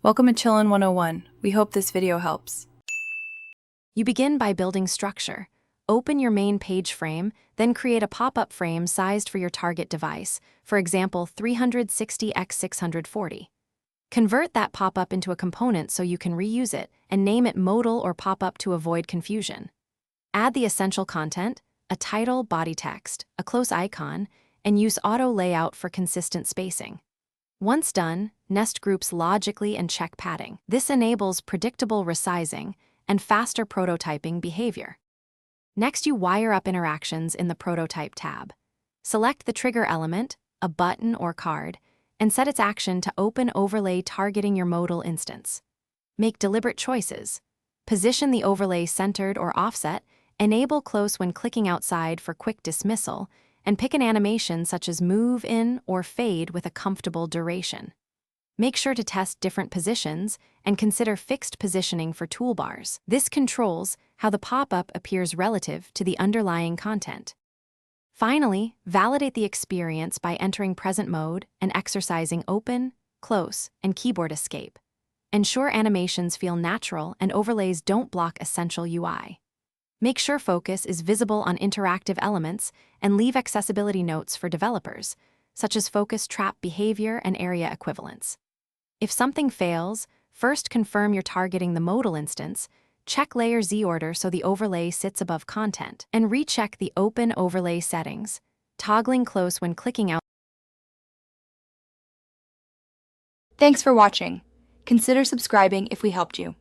Welcome to Chillin' 101. We hope this video helps. You begin by building structure. Open your main page frame, then create a pop-up frame sized for your target device, for example 360 x 640. Convert that pop-up into a component so you can reuse it and name it modal or pop-up to avoid confusion. Add the essential content, a title, body text, a close icon, and use auto layout for consistent spacing. Once done, nest groups logically and check padding. This enables predictable resizing and faster prototyping behavior. Next, you wire up interactions in the Prototype tab. Select the trigger element, a button or card, and set its action to open overlay targeting your modal instance. Make deliberate choices. Position the overlay centered or offset, enable close when clicking outside for quick dismissal, and pick an animation such as move in or fade with a comfortable duration. Make sure to test different positions and consider fixed positioning for toolbars. This controls how the pop-up appears relative to the underlying content. Finally, validate the experience by entering present mode and exercising open, close, and keyboard escape. Ensure animations feel natural and overlays don't block essential UI. Make sure focus is visible on interactive elements and leave accessibility notes for developers, such as focus trap behavior and area equivalence. If something fails, first confirm you're targeting the modal instance, check layer Z order so the overlay sits above content, and recheck the open overlay settings, toggling close when clicking out. Thanks for watching. Consider subscribing if we helped you.